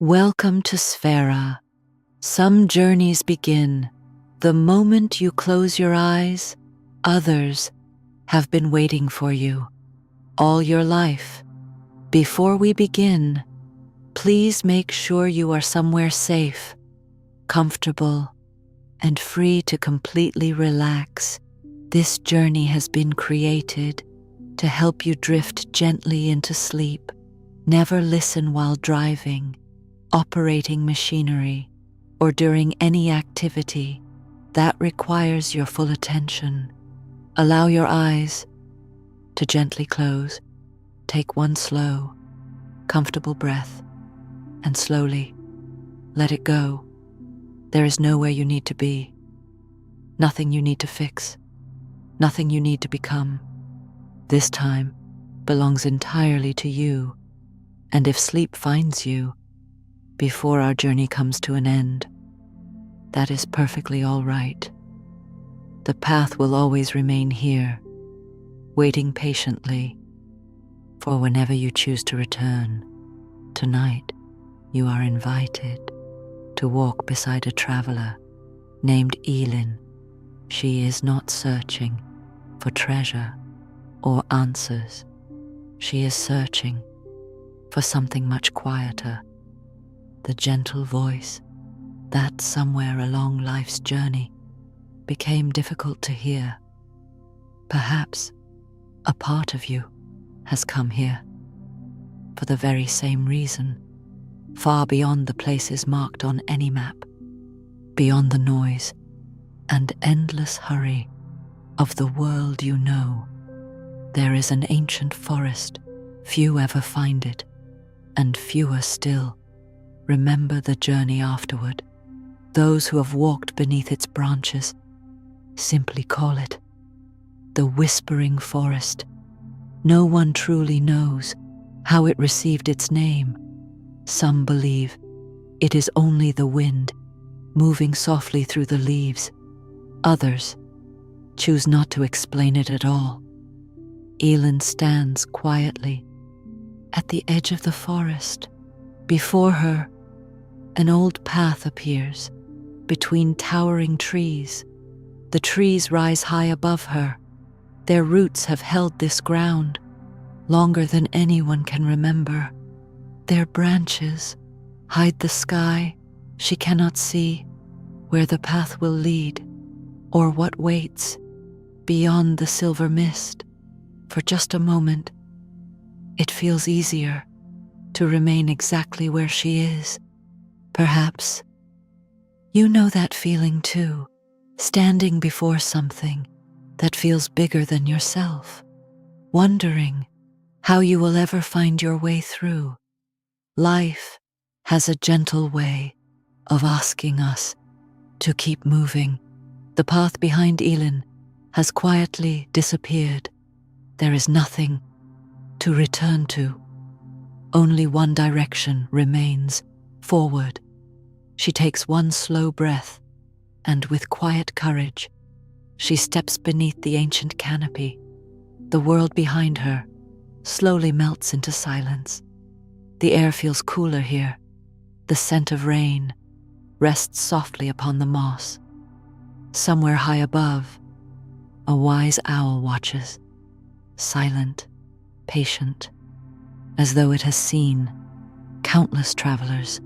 Welcome to Sphaera. Some journeys begin the moment you close your eyes. Others have been waiting for you all your life. Before we begin, please make sure you are somewhere safe, comfortable, and free to completely relax. This journey has been created to help you drift gently into sleep. Never listen while driving, operating machinery, or during any activity that requires your full attention. Allow your eyes to gently close. Take one slow, comfortable breath and slowly let it go. There is nowhere you need to be, nothing you need to fix, nothing you need to become. This time belongs entirely to you, and if sleep finds you before our journey comes to an end, that is perfectly all right. The path will always remain here, waiting patiently for whenever you choose to return. Tonight, you are invited to walk beside a traveler named Elin. She is not searching for treasure or answers. She is searching for something much quieter, the gentle voice that somewhere along life's journey became difficult to hear. Perhaps a part of you has come here for the very same reason, far beyond the places marked on any map, beyond the noise and endless hurry of the world you know. There is an ancient forest. Few ever find it, and fewer still remember the journey afterward. Those who have walked beneath its branches simply call it the Whispering Forest. No one truly knows how it received its name. Some believe it is only the wind moving softly through the leaves. Others choose not to explain it at all. Elin stands quietly at the edge of the forest. Before her, an old path appears between towering trees. The trees rise high above her. Their roots have held this ground longer than anyone can remember. Their branches hide the sky. She cannot see where the path will lead or what waits beyond the silver mist. For just a moment, it feels easier to remain exactly where she is. Perhaps you know that feeling too, standing before something that feels bigger than yourself, wondering how you will ever find your way through. Life has a gentle way of asking us to keep moving. The path behind Elin has quietly disappeared. There is nothing to return to. Only one direction remains: forward. She takes one slow breath, and with quiet courage, she steps beneath the ancient canopy. The world behind her slowly melts into silence. The air feels cooler here. The scent of rain rests softly upon the moss. Somewhere high above, a wise owl watches, silent, patient, as though it has seen countless travelers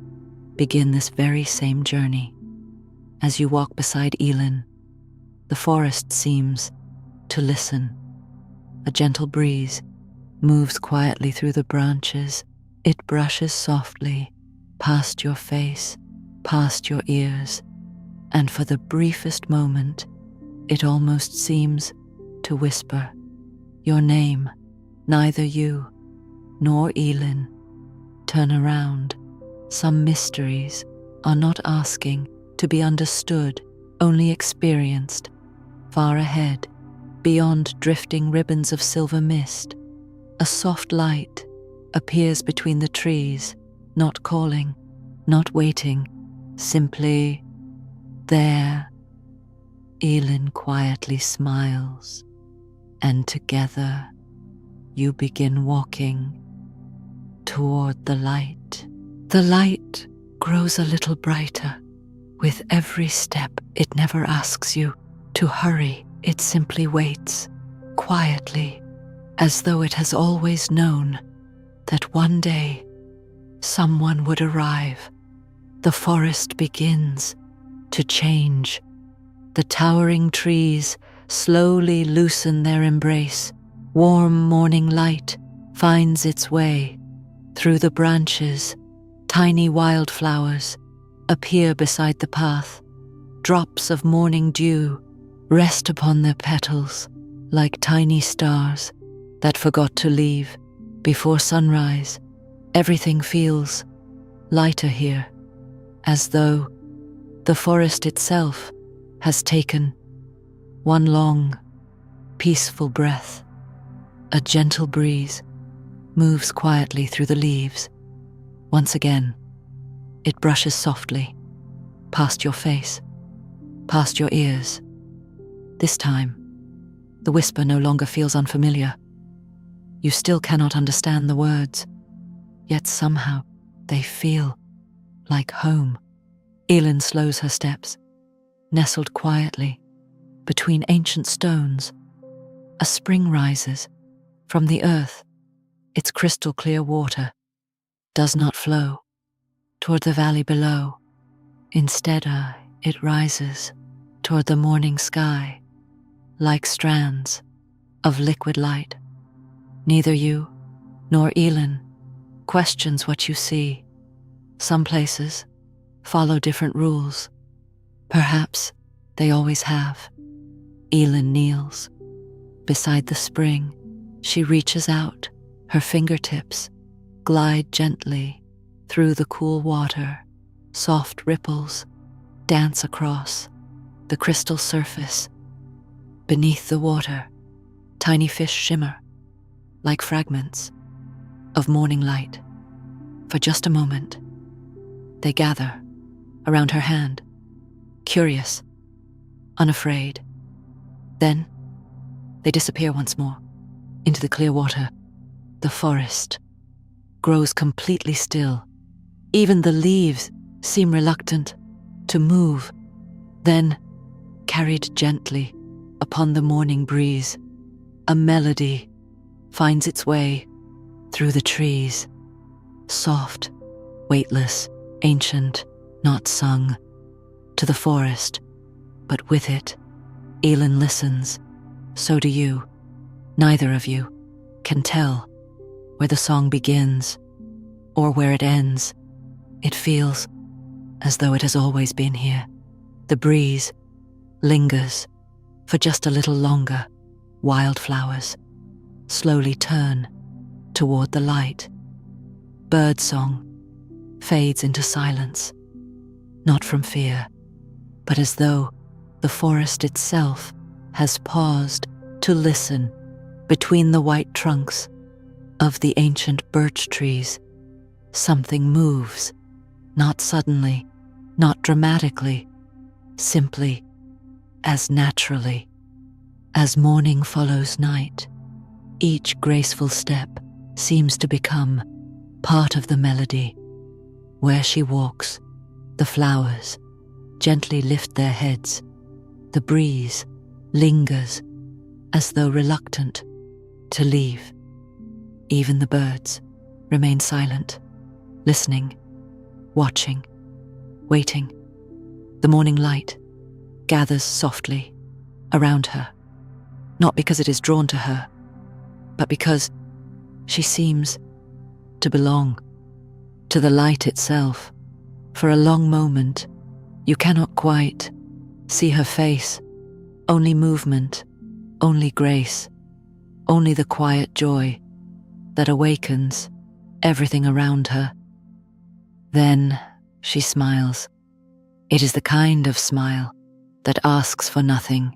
begin this very same journey. As you walk beside Elin, the forest seems to listen. A gentle breeze moves quietly through the branches. It brushes softly past your face, past your ears, and for the briefest moment, it almost seems to whisper your name. Neither you nor Elin turn around. Some mysteries are not asking to be understood, only experienced. Far ahead, beyond drifting ribbons of silver mist, a soft light appears between the trees, not calling, not waiting, simply there. Elin quietly smiles, and together you begin walking toward the light. The light grows a little brighter. With every step, it never asks you to hurry. It simply waits, quietly, as though it has always known that one day someone would arrive. The forest begins to change. The towering trees slowly loosen their embrace. Warm morning light finds its way through the branches. Tiny wildflowers appear beside the path. Drops of morning dew rest upon their petals like tiny stars that forgot to leave before sunrise. Everything feels lighter here, as though the forest itself has taken one long, peaceful breath. A gentle breeze moves quietly through the leaves. Once again, it brushes softly past your face, past your ears. This time, the whisper no longer feels unfamiliar. You still cannot understand the words, yet somehow they feel like home. Elin slows her steps, nestled quietly between ancient stones. A spring rises from the earth. Its crystal clear water does not flow toward the valley below. Instead, it rises toward the morning sky like strands of liquid light. Neither you nor Elin questions what you see. Some places follow different rules. Perhaps they always have. Elin kneels beside the spring. She reaches out. Her fingertips glide gently through the cool water. Soft ripples dance across the crystal surface. Beneath the water, tiny fish shimmer like fragments of morning light. For just a moment, they gather around her hand, curious, unafraid. Then they disappear once more into the clear water. The forest grows completely still. Even the leaves seem reluctant to move. Then, carried gently upon the morning breeze, a melody finds its way through the trees. Soft, weightless, ancient, not sung to the forest, but with it, Elin listens. So do you. Neither of you can tell where the song begins or where it ends. It feels as though it has always been here. The breeze lingers for just a little longer. Wildflowers slowly turn toward the light. Birdsong fades into silence, not from fear, but as though the forest itself has paused to listen. Between the white trunks of the ancient birch trees, something moves, not suddenly, not dramatically, simply as naturally as morning follows night. Each graceful step seems to become part of the melody. Where she walks, the flowers gently lift their heads. The breeze lingers as though reluctant to leave. Even the birds remain silent, listening, watching, waiting. The morning light gathers softly around her, not because it is drawn to her, but because she seems to belong to the light itself. For a long moment, you cannot quite see her face, only movement, only grace, only the quiet joy that awakens everything around her. Then she smiles. It is the kind of smile that asks for nothing,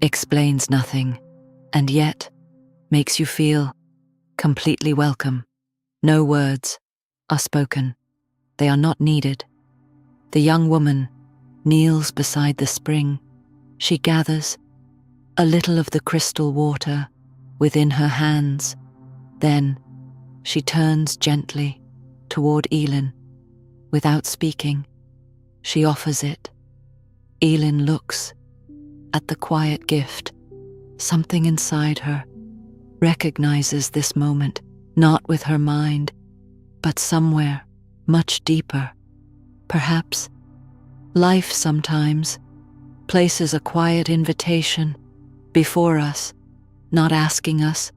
explains nothing, and yet makes you feel completely welcome. No words are spoken. They are not needed. The young woman kneels beside the spring. She gathers a little of the crystal water within her hands. Then she turns gently toward Elin. Without speaking, she offers it. Elin looks at the quiet gift. Something inside her recognizes this moment, not with her mind, but somewhere much deeper. Perhaps life sometimes places a quiet invitation before us, not asking us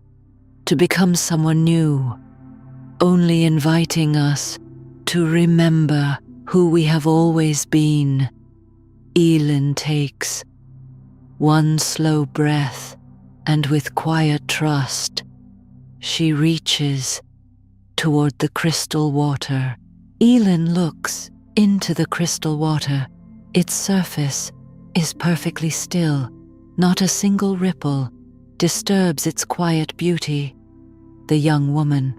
to become someone new, only inviting us to remember who we have always been. Elin takes one slow breath, and with quiet trust, she reaches toward the crystal water. Elin looks into the crystal water. Its surface is perfectly still. Not a single ripple disturbs its quiet beauty. The young woman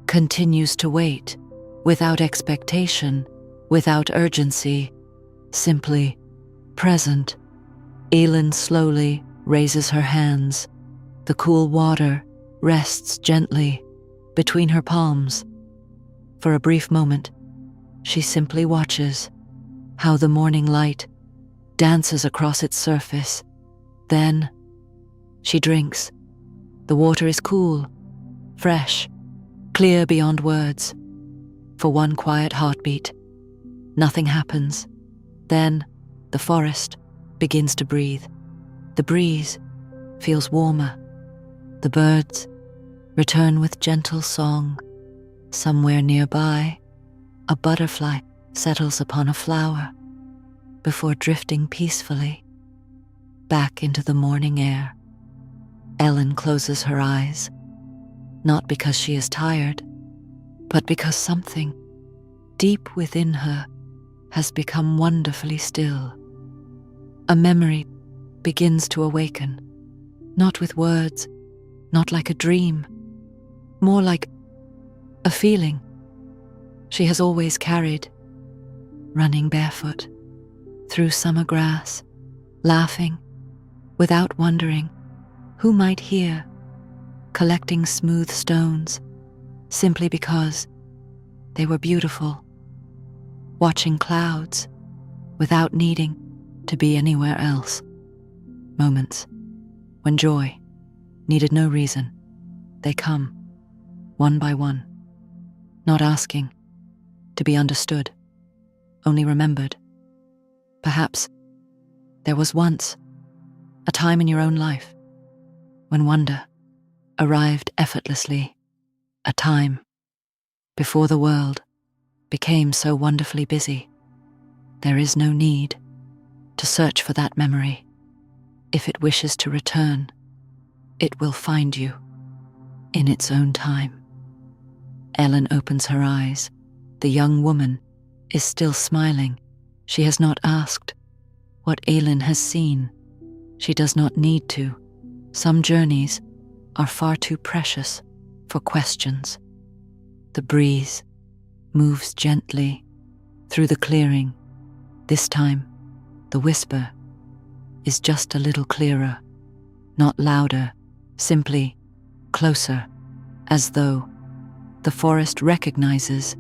continues to wait, without expectation, without urgency, simply present. Elin slowly raises her hands. The cool water rests gently between her palms. For a brief moment, she simply watches how the morning light dances across its surface. Then she drinks. The water is cool, fresh, clear beyond words. For one quiet heartbeat, nothing happens. Then the forest begins to breathe. The breeze feels warmer. The birds return with gentle song. Somewhere nearby, a butterfly settles upon a flower before drifting peacefully back into the morning air. Elin closes her eyes, not because she is tired, but because something deep within her has become wonderfully still. A memory begins to awaken, not with words, not like a dream, more like a feeling she has always carried, running barefoot through summer grass, laughing without wondering who might hear, collecting smooth stones simply because they were beautiful, watching clouds without needing to be anywhere else. Moments when joy needed no reason. They come, one by one, not asking to be understood, only remembered. Perhaps there was once a time in your own life when wonder arrived effortlessly, a time before the world became so wonderfully busy. There is no need to search for that memory. If it wishes to return, it will find you in its own time. Elin opens her eyes. The young woman is still smiling. She has not asked what Elin has seen. She does not need to. Some journeys are far too precious for questions. The breeze moves gently through the clearing. This time, the whisper is just a little clearer, not louder, simply closer, as though the forest recognizes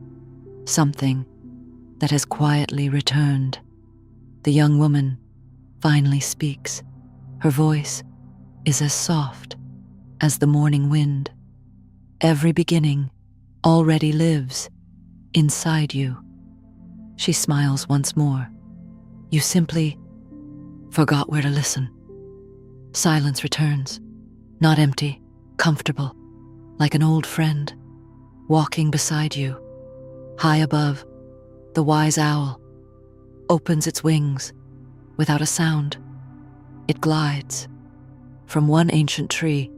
something that has quietly returned. The young woman finally speaks. Her voice is as soft as the morning wind. Every beginning already lives inside you. She smiles once more. You simply forgot where to listen. Silence returns, not empty, comfortable, like an old friend walking beside you. High above, the wise owl opens its wings without a sound. It glides from one ancient tree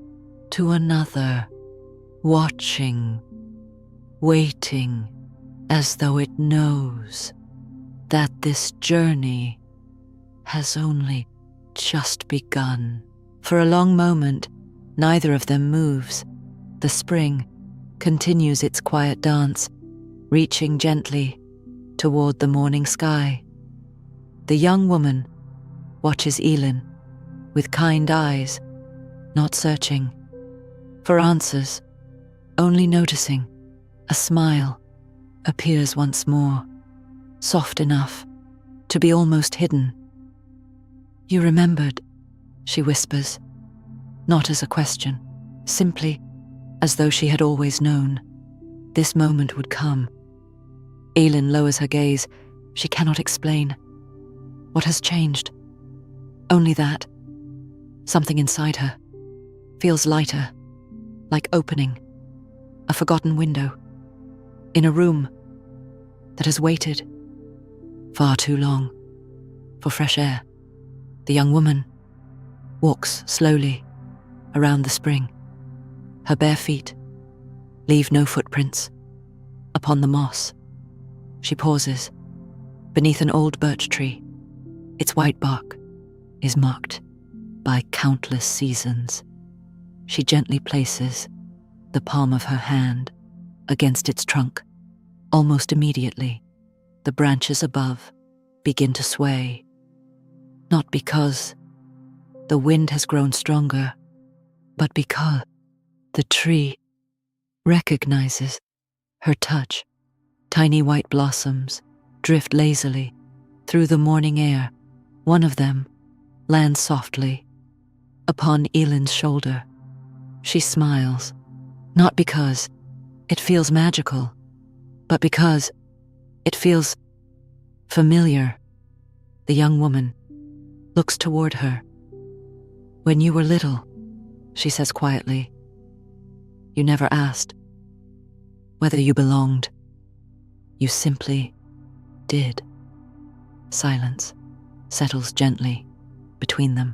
to another, watching, waiting, as though it knows that this journey has only just begun. For a long moment, neither of them moves. The spring continues its quiet dance, reaching gently toward the morning sky. The young woman watches Elin with kind eyes, not searching for answers, only noticing. A smile appears once more. soft enough to be almost hidden. "You remembered," she whispers, not as a question, simply as though she had always known this moment would come. Elin lowers her gaze. She cannot explain. What has changed? Only that something inside her feels lighter, like opening a forgotten window in a room that has waited far too long for fresh air. The young woman walks slowly around the spring. Her bare feet leave no footprints upon the moss. She pauses beneath an old birch tree. Its white bark is marked by countless seasons. She gently places the palm of her hand against its trunk. Almost immediately, the branches above begin to sway, not because the wind has grown stronger, but because the tree recognizes her touch. Tiny white blossoms drift lazily through the morning air. One of them lands softly upon Elin's shoulder. She smiles, not because it feels magical, but because it feels familiar. The young woman looks toward her. "When you were little," she says quietly, "you never asked whether you belonged. You simply did." Silence settles gently between them.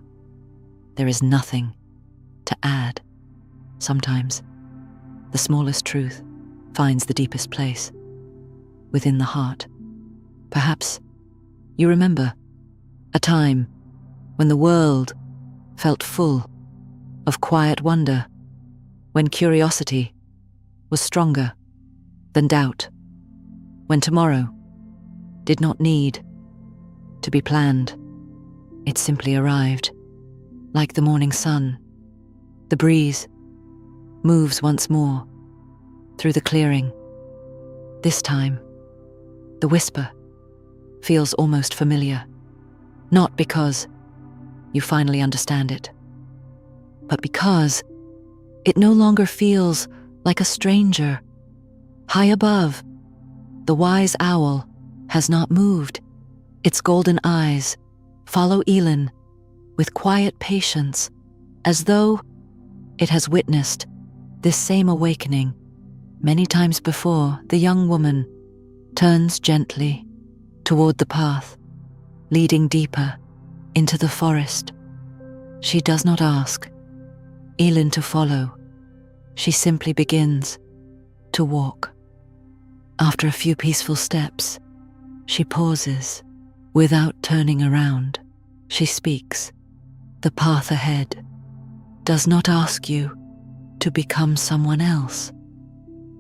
There is nothing to add. Sometimes the smallest truth finds the deepest place within the heart. Perhaps you remember a time when the world felt full of quiet wonder, when curiosity was stronger than doubt, when tomorrow did not need to be planned. It simply arrived, like the morning sun. The breeze moves once more through the clearing. This time, the whisper feels almost familiar, not because you finally understand it, but because it no longer feels like a stranger. High above, the wise owl has not moved. Its golden eyes follow Elin with quiet patience, as though it has witnessed this same awakening many times before. The young woman turns gently toward the path, leading deeper into the forest. She does not ask Elin to follow. She simply begins to walk. After a few peaceful steps, she pauses without turning around. She speaks. The path ahead does not ask you to become someone else.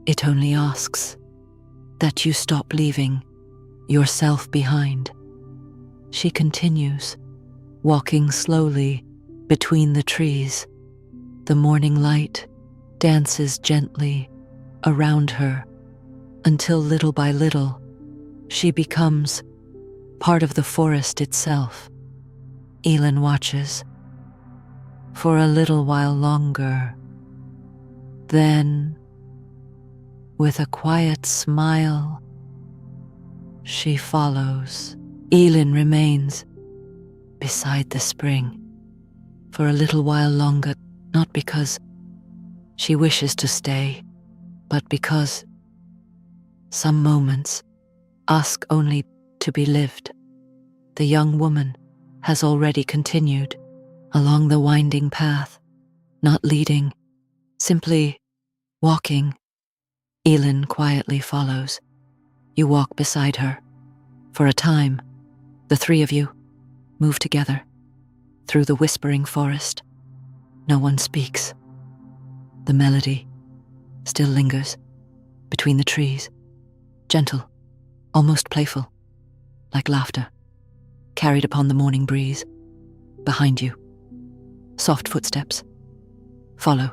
It only asks that you stop leaving yourself behind. She continues, walking slowly between the trees. The morning light dances gently around her until little by little she becomes part of the forest itself. Elin watches for a little while longer. Then, with a quiet smile, she follows. Elin remains beside the spring for a little while longer, not because she wishes to stay, but because some moments ask only to be lived. The young woman has already continued along the winding path, not leading, simply walking. Elin quietly follows. You walk beside her. For a time, the three of you move together through the whispering forest. No one speaks. The melody still lingers between the trees, gentle, almost playful, like laughter carried upon the morning breeze. Behind you, soft footsteps follow,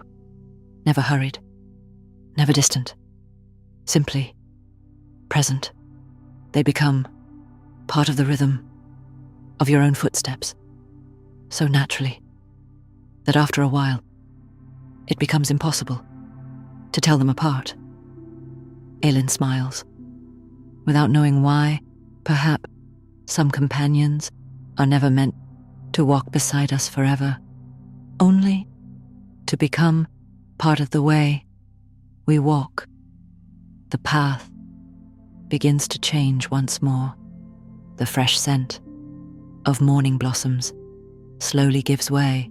never hurried, never distant, simply present. They become part of the rhythm of your own footsteps, so naturally that after a while it becomes impossible to tell them apart. Elin smiles. Without knowing why, perhaps some companions are never meant to walk beside us forever, only to become part of the way we walk. The path begins to change once more. The fresh scent of morning blossoms slowly gives way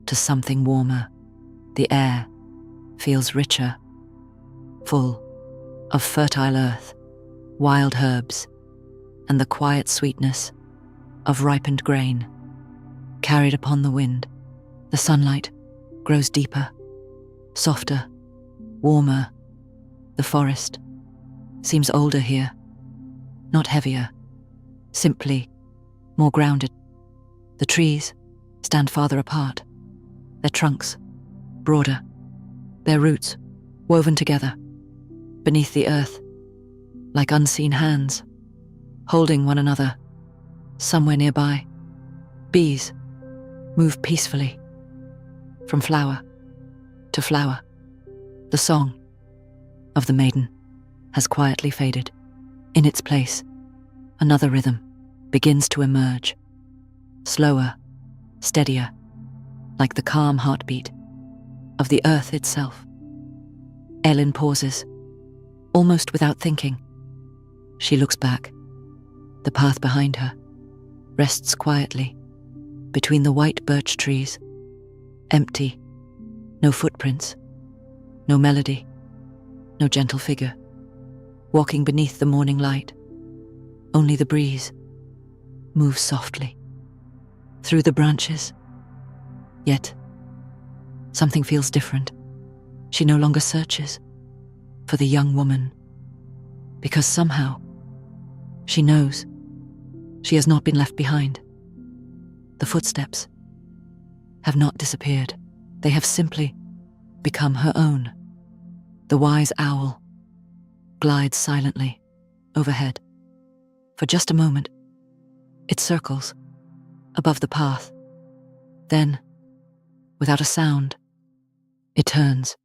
to something warmer. The air feels richer, full of fertile earth, wild herbs, and the quiet sweetness of ripened grain. Carried upon the wind, the sunlight grows deeper, softer, warmer. The forest seems older here, not heavier, simply more grounded. The trees stand farther apart, their trunks broader, their roots woven together beneath the earth, like unseen hands, holding one another. Somewhere nearby, bees move peacefully from flower to flower. The song of the maiden has quietly faded. In its place, another rhythm begins to emerge, slower, steadier, like the calm heartbeat of the earth itself. Elin pauses, almost without thinking. She looks back. The path behind her rests quietly between the white birch trees, empty, no footprints, no melody, no gentle figure, walking beneath the morning light. Only the breeze moves softly through the branches. Yet, something feels different. She no longer searches for the young woman, because somehow she knows she has not been left behind. The footsteps have not disappeared. They have simply become her own. The wise owl glides silently overhead. For just a moment, it circles above the path. Then, without a sound, it turns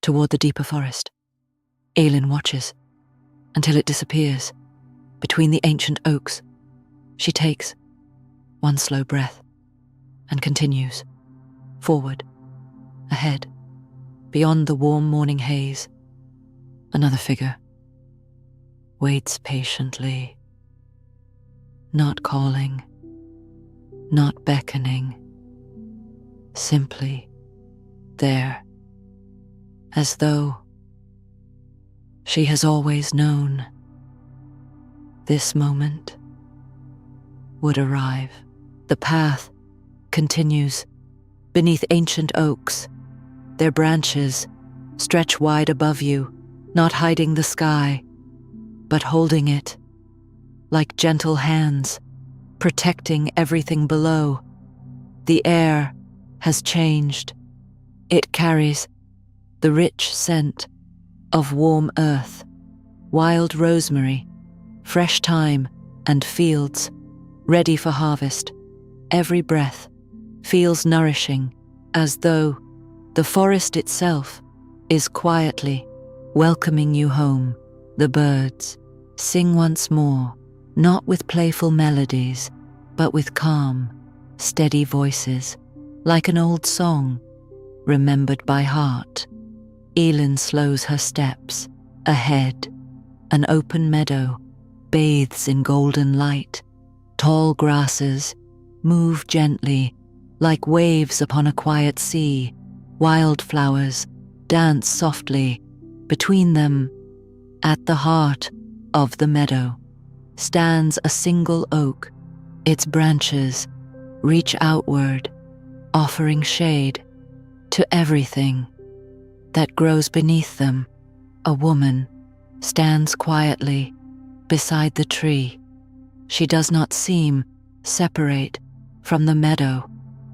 toward the deeper forest. Elin watches until it disappears between the ancient oaks. She takes one slow breath and continues forward, ahead, beyond the warm morning haze. Another figure waits patiently, not calling, not beckoning, simply there, as though she has always known this moment would arrive. The path continues beneath ancient oaks. Their branches stretch wide above you, not hiding the sky, but holding it like gentle hands, protecting everything below. The air has changed. It carries the rich scent of warm earth, wild rosemary, fresh thyme, and fields ready for harvest. Every breath feels nourishing, as though the forest itself is quietly welcoming you home. The birds sing once more, not with playful melodies, but with calm, steady voices, like an old song remembered by heart. Elin slows her steps. Ahead, an open meadow bathes in golden light. Tall grasses move gently, like waves upon a quiet sea. Wildflowers dance softly between them. At the heart of the meadow stands a single oak. Its branches reach outward, offering shade to everything that grows beneath them. A woman stands quietly beside the tree. She does not seem separate from the meadow.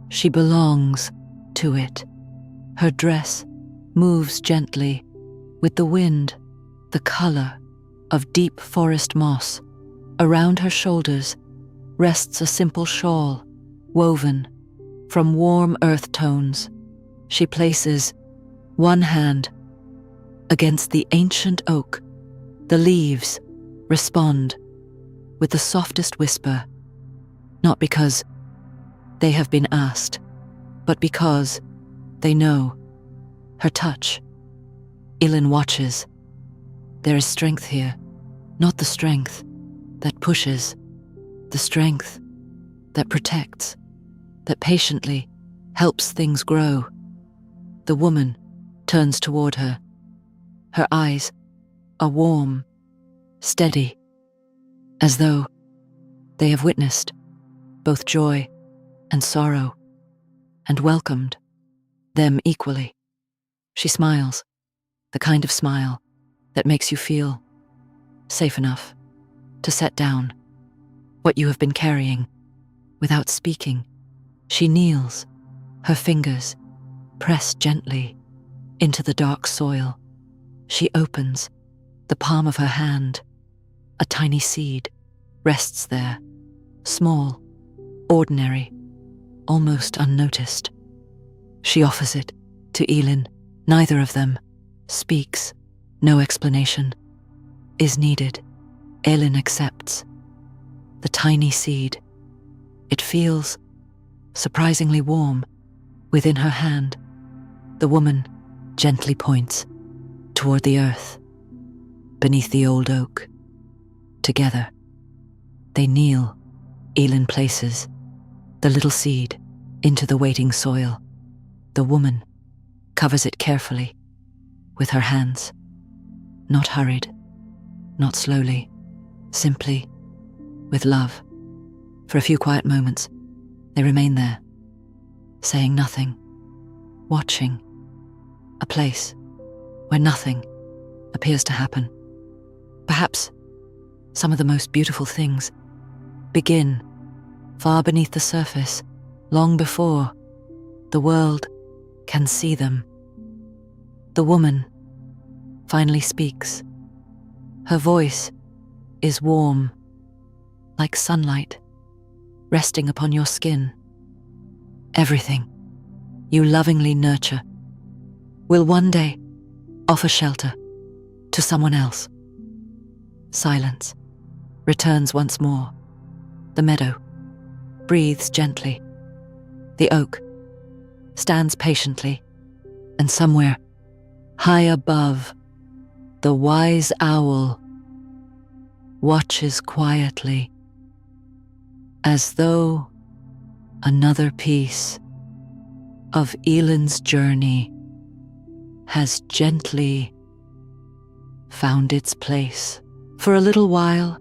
She belongs to it. Her dress moves gently with the wind, the color of deep forest moss Around her shoulders rests a simple shawl, woven from warm earth tones. She places one hand against the ancient oak. The leaves respond with the softest whisper, not because they have been asked, but because they know. Her touch. Elin watches. There is strength here, not the strength that pushes, the strength that protects, that patiently helps things grow. The woman turns toward her. Her eyes are warm, steady, as though they have witnessed both joy and sorrow and welcomed them equally. She smiles, the kind of smile that makes you feel safe enough to set down what you have been carrying. Without speaking, she kneels, her fingers press gently into the dark soil. She opens the palm of her hand. A tiny seed rests there, small, ordinary, almost unnoticed. She offers it to Elin. Neither of them speaks. No explanation is needed. Elin accepts the tiny seed. It feels surprisingly warm within her hand. The woman gently points toward the earth beneath the old oak. Together, they kneel. Elin places the little seed into the waiting soil. The woman covers it carefully with her hands, not hurried, not slowly, simply with love. For a few quiet moments, they remain there, saying nothing, watching, a place where nothing appears to happen. Perhaps some of the most beautiful things begin far beneath the surface, long before the world can see them. The woman finally speaks. Her voice is warm, like sunlight resting upon your skin. Everything you lovingly nurture will one day offer shelter to someone else. Silence returns once more. The meadow breathes gently. The oak stands patiently, and somewhere high above, the wise owl watches quietly, as though another piece of Elin's journey has gently found its place. For a little while,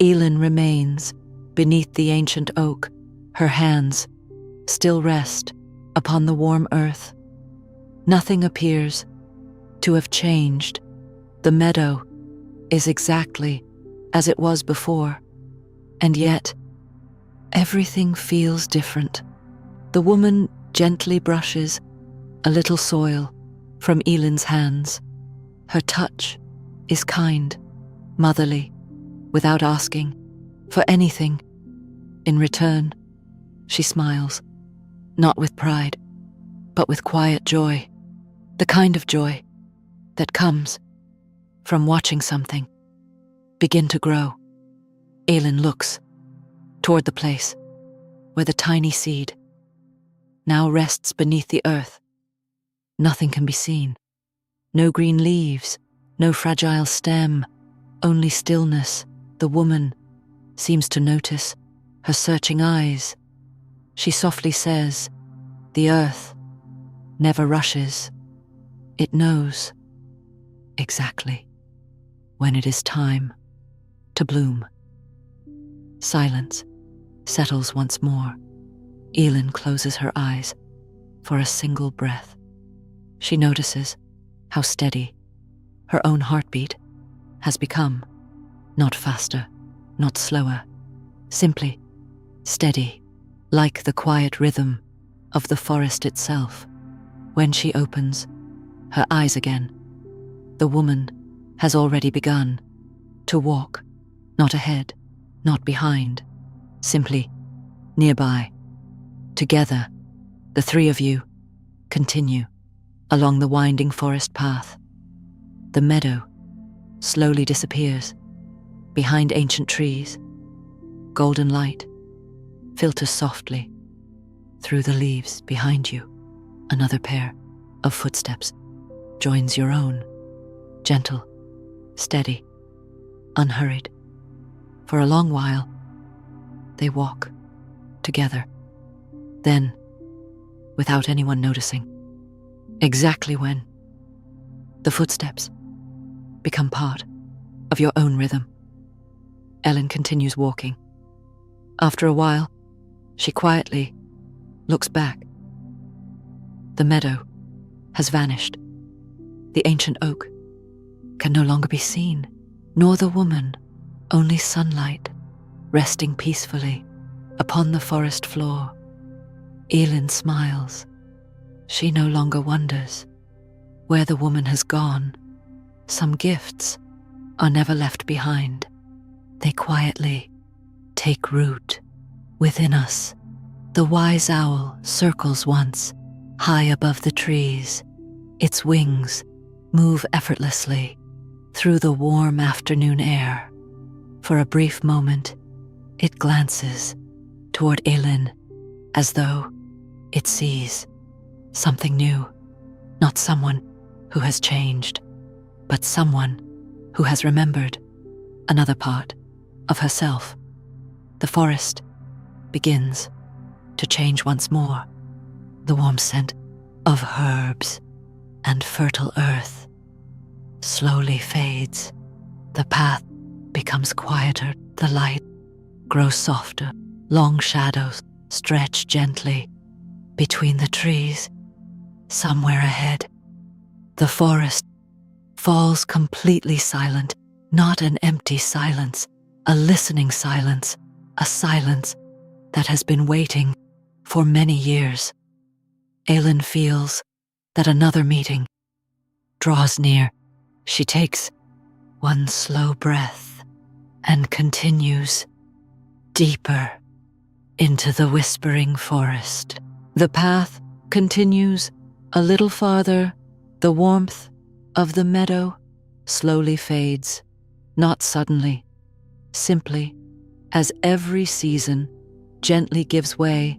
Elin remains beneath the ancient oak. Her hands still rest upon the warm earth. Nothing appears to have changed. The meadow is exactly as it was before, and yet everything feels different. The woman gently brushes a little soil from Elin's hands. Her touch is kind, motherly, without asking for anything. In return, she smiles, not with pride, but with quiet joy, the kind of joy that comes from watching something begin to grow. Elin looks toward the place where the tiny seed now rests beneath the earth. Nothing can be seen. No green leaves, no fragile stem, only stillness. The woman seems to notice her searching eyes. She softly says, "The earth never rushes. It knows exactly when it is time to bloom." Silence settles once more. Elin closes her eyes for a single breath. She notices how steady her own heartbeat has become. Not faster, not slower, simply steady, like the quiet rhythm of the forest itself. When she opens her eyes again, the woman has already begun to walk, not ahead, not behind, simply nearby. Together, the three of you continue along the winding forest path. The meadow slowly disappears behind ancient trees. Golden light filters softly through the leaves behind you. Another pair of footsteps joins your own, gentle, steady, unhurried. For a long while, they walk together. Then, without anyone noticing, exactly when, the footsteps become part of your own rhythm. Elin continues walking. After a while, she quietly looks back. The meadow has vanished. The ancient oak can no longer be seen, nor the woman, only sunlight resting peacefully upon the forest floor. Elin smiles. She no longer wonders where the woman has gone. Some gifts are never left behind. They quietly take root within us. The wise owl circles once, high above the trees. Its wings move effortlessly through the warm afternoon air. For a brief moment, it glances toward Elin as though it sees something new, not someone who has changed, but someone who has remembered another part of herself. The forest begins to change once more. The warm scent of herbs and fertile earth slowly fades. The path becomes quieter. The light grows softer. Long shadows stretch gently between the trees. Somewhere ahead, the forest falls completely silent. Not an empty silence, a listening silence, a silence that has been waiting for many years. Elin feels that another meeting draws near. She takes one slow breath and continues deeper into the whispering forest. The path continues a little farther. The warmth of the meadow slowly fades, not suddenly, simply as every season gently gives way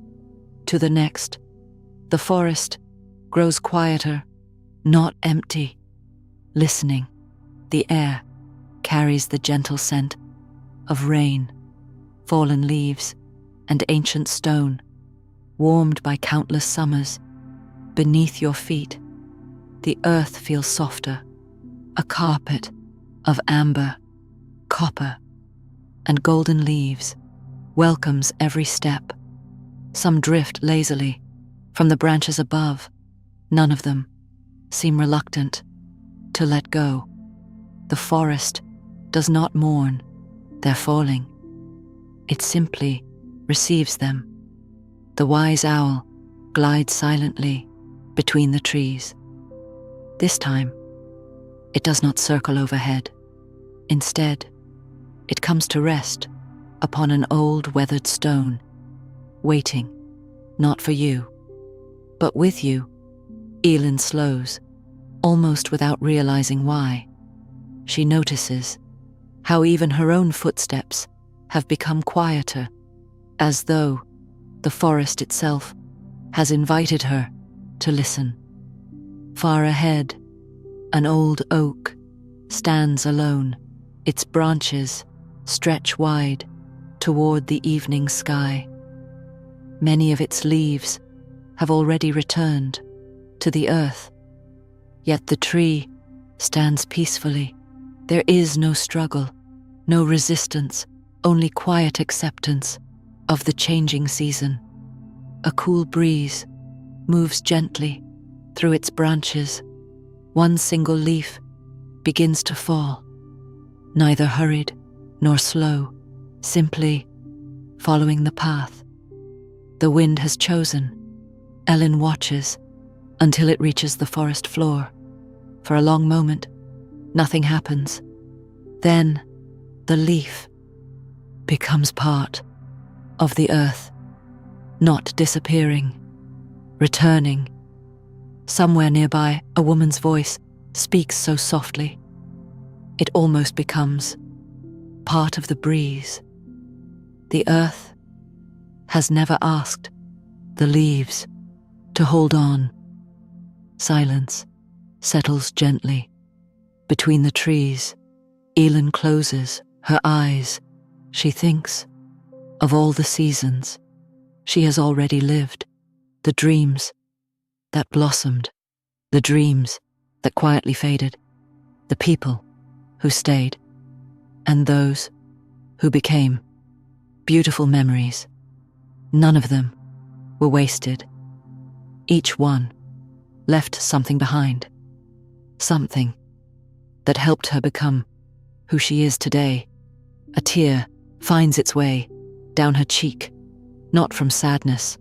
to the next. The forest grows quieter, not empty. Listening, the air carries the gentle scent of rain, fallen leaves, and ancient stone, warmed by countless summers. Beneath your feet, the earth feels softer, a carpet of amber, copper, and golden leaves welcomes every step. Some drift lazily from the branches above. None of them seem reluctant to let go. The forest does not mourn their falling. It simply receives them. The wise owl glides silently between the trees. This time, it does not circle overhead. Instead, it comes to rest upon an old weathered stone, waiting, not for you, but with you. Elin slows, almost without realizing why. She notices how even her own footsteps have become quieter, as though the forest itself has invited her to listen. Far ahead, an old oak stands alone. Its branches stretch wide toward the evening sky. Many of its leaves have already returned to the earth, yet the tree stands peacefully. There is no struggle, no resistance, only quiet acceptance of the changing season. A cool breeze moves gently through its branches. One single leaf begins to fall, neither hurried nor slow, simply following the path the wind has chosen. Elin watches until it reaches the forest floor. For a long moment, nothing happens. Then, the leaf becomes part of the earth, not disappearing, returning. Somewhere nearby, a woman's voice speaks so softly. It almost becomes part of the breeze. The earth has never asked the leaves to hold on. Silence settles gently between the trees. Elin closes her eyes. She thinks of all the seasons she has already lived, the dreams that blossomed, the dreams that quietly faded, the people who stayed, and those who became beautiful memories. None of them were wasted. Each one left something behind, something that helped her become who she is today. A tear finds its way down her cheek, not from sadness,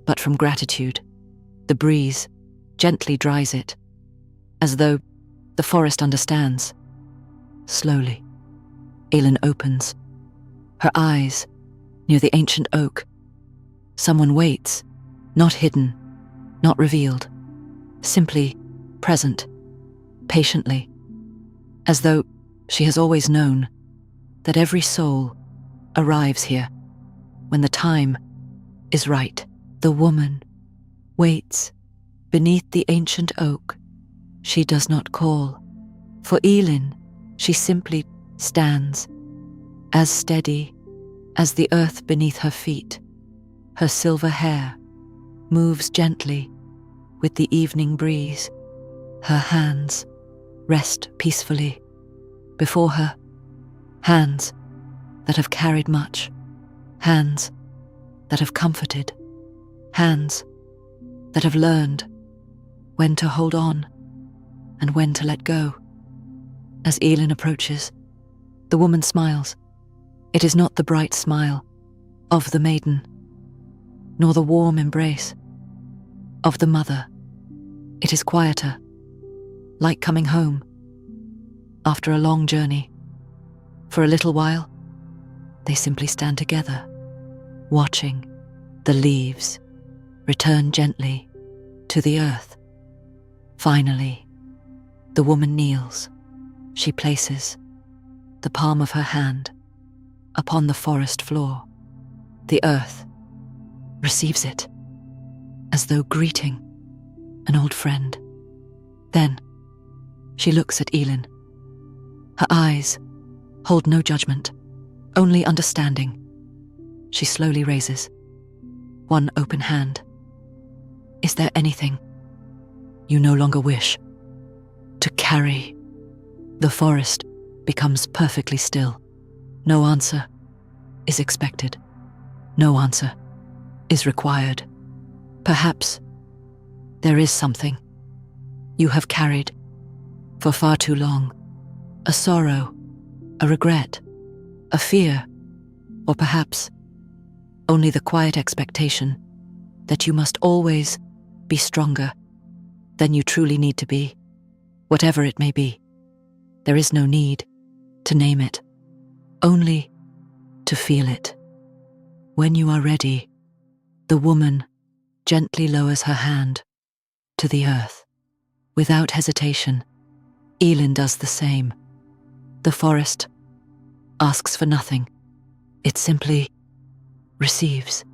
but from gratitude. The breeze gently dries it, as though the forest understands. Slowly, Elin opens her eyes near the ancient oak. Someone waits, not hidden, not revealed, simply present, patiently, as though she has always known that every soul arrives here when the time is right. The woman waits beneath the ancient oak. She does not call. For Elin, she simply stands, as steady as the earth beneath her feet. Her silver hair moves gently with the evening breeze. Her hands rest peacefully before her, hands that have carried much, hands that have comforted, hands that have learned when to hold on and when to let go. As Elin approaches, the woman smiles. It is not the bright smile of the maiden, nor the warm embrace of the mother. It is quieter, like coming home after a long journey. For a little while, they simply stand together, watching the leaves return gently to the earth. Finally, the woman kneels. She places the palm of her hand upon the forest floor. The earth receives it, as though greeting an old friend. Then she looks at Elin. Her eyes hold no judgment, only understanding. She slowly raises one open hand. Is there anything you no longer wish to carry? The forest becomes perfectly still. No answer is expected. No answer is required. Perhaps there is something you have carried for far too long. A sorrow, a regret, a fear, or perhaps only the quiet expectation that you must always be stronger than you truly need to be. Whatever it may be, there is no need to name it, only to feel it. When you are ready, the woman gently lowers her hand to the earth. Without hesitation, Elin does the same. The forest asks for nothing. It simply receives,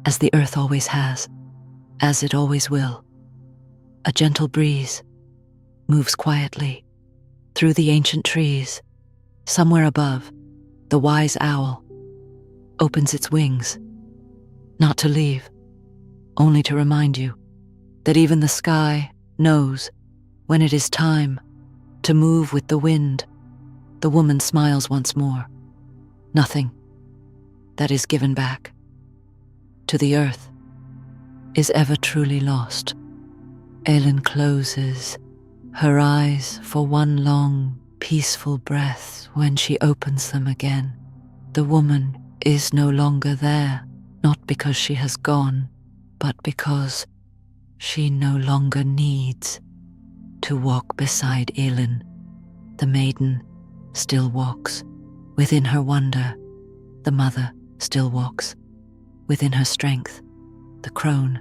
as the earth always has, as it always will. A gentle breeze moves quietly through the ancient trees. Somewhere above, the wise owl opens its wings, not to leave, only to remind you that even the sky knows when it is time to move with the wind. The woman smiles once more. Nothing that is given back to the earth is ever truly lost. Elin closes her eyes for one long, peaceful breath. When she opens them again, the woman is no longer there, not because she has gone, but because she no longer needs to walk beside Elin. The maiden still walks within her wonder, The mother still walks within her strength. The crone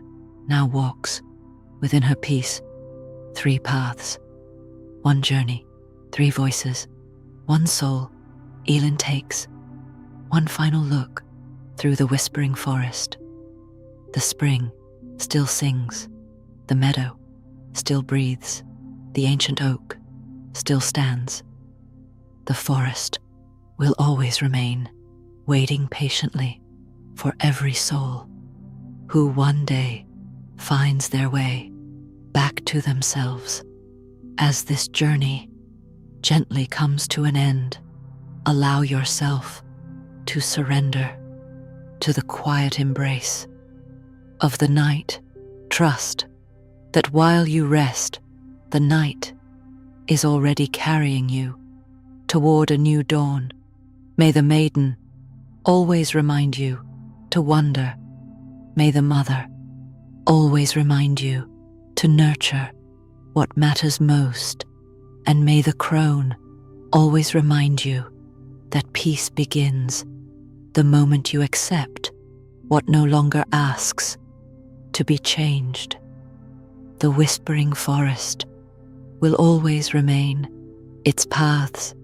now walks within her peace. 3 paths, 1 journey, 3 voices, 1 soul. Elin takes 1 final look through the whispering forest. The spring still sings, the meadow still breathes, the ancient oak still stands. The forest will always remain, waiting patiently for every soul who one day finds their way back to themselves. As this journey gently comes to an end, allow yourself to surrender to the quiet embrace of the night. Trust that while you rest, the night is already carrying you toward a new dawn. May the maiden always remind you to wonder. May the mother always remind you to nurture what matters most. And may the crone always remind you that peace begins the moment you accept what no longer asks to be changed. The whispering forest will always remain. Its paths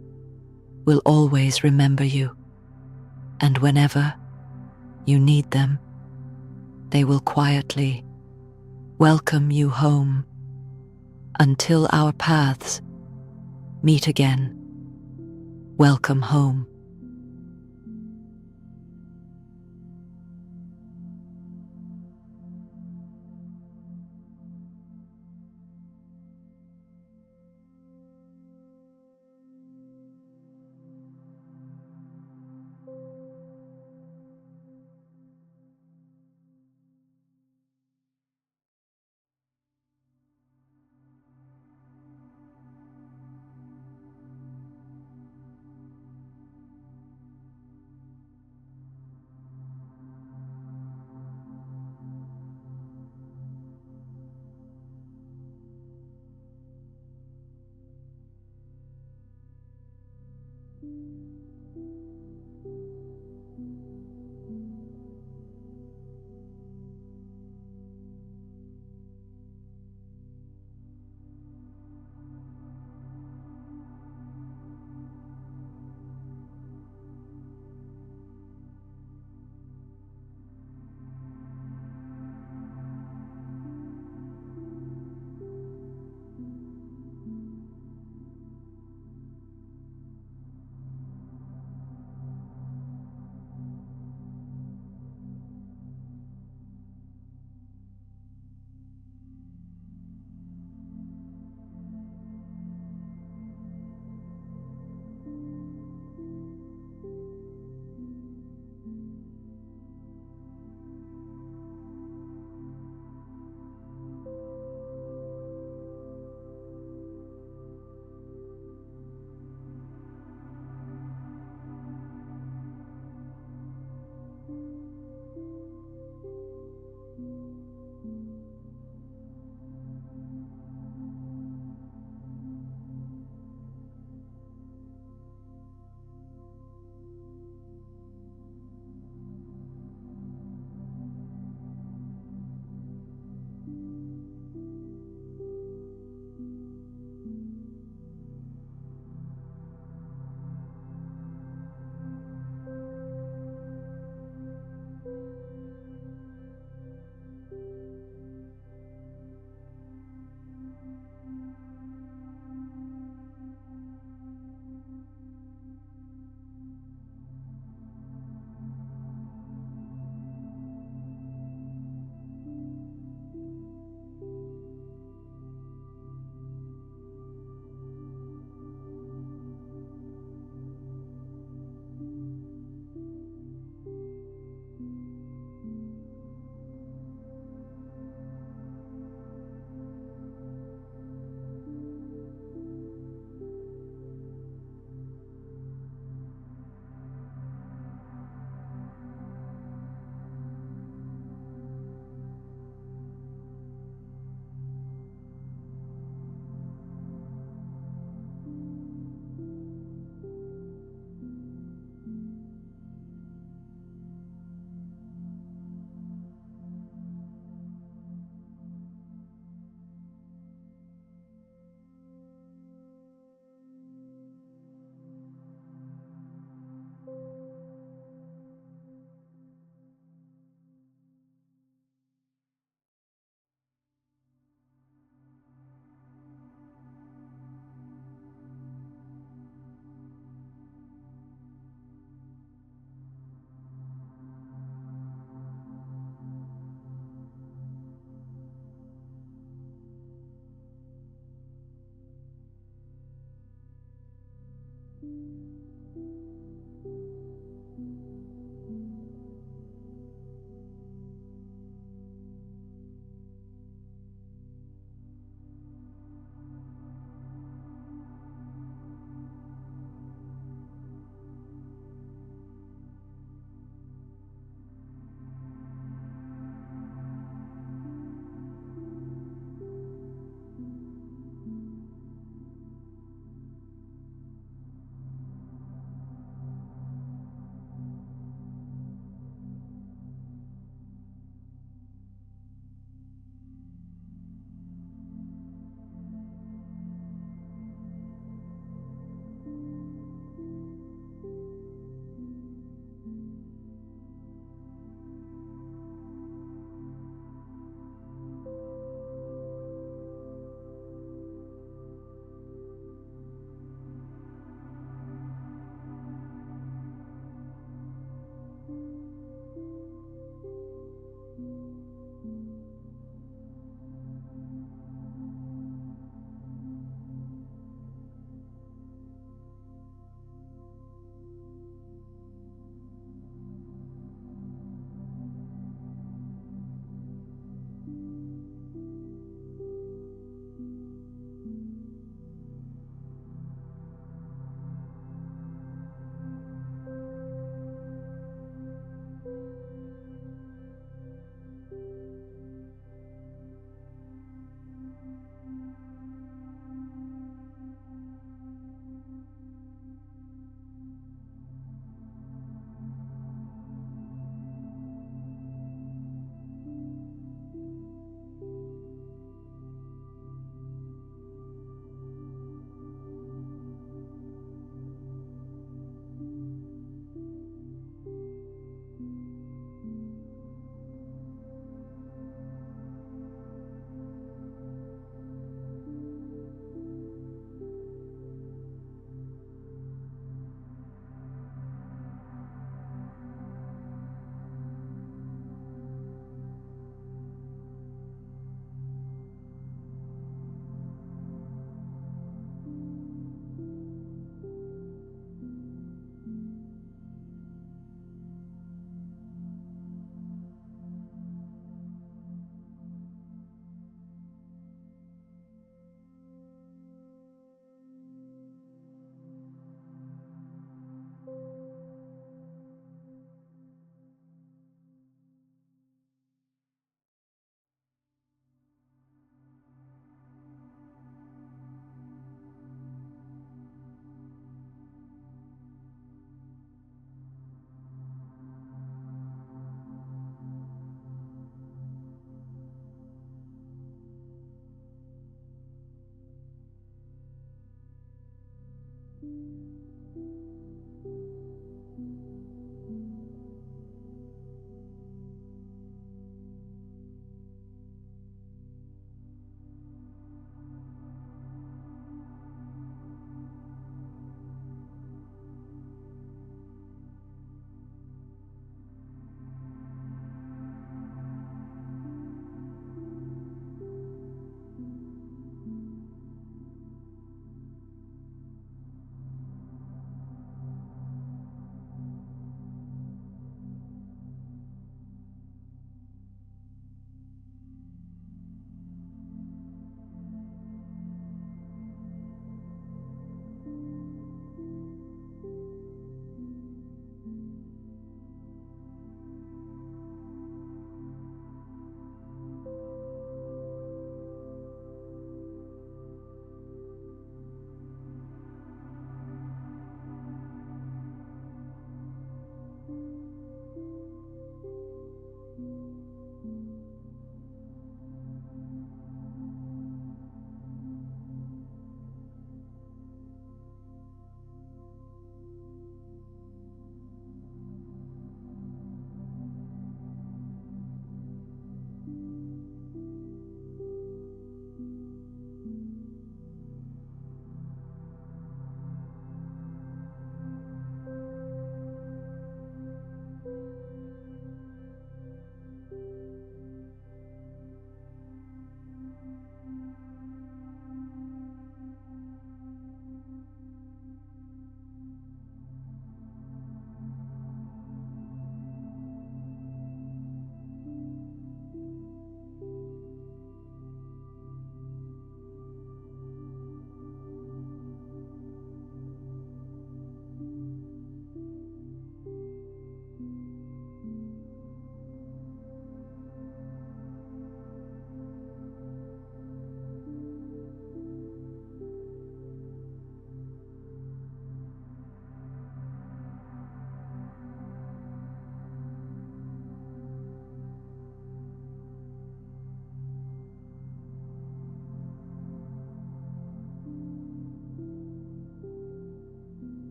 will always remember you. And whenever you need them, they will quietly welcome you home. Until our paths meet again, welcome home.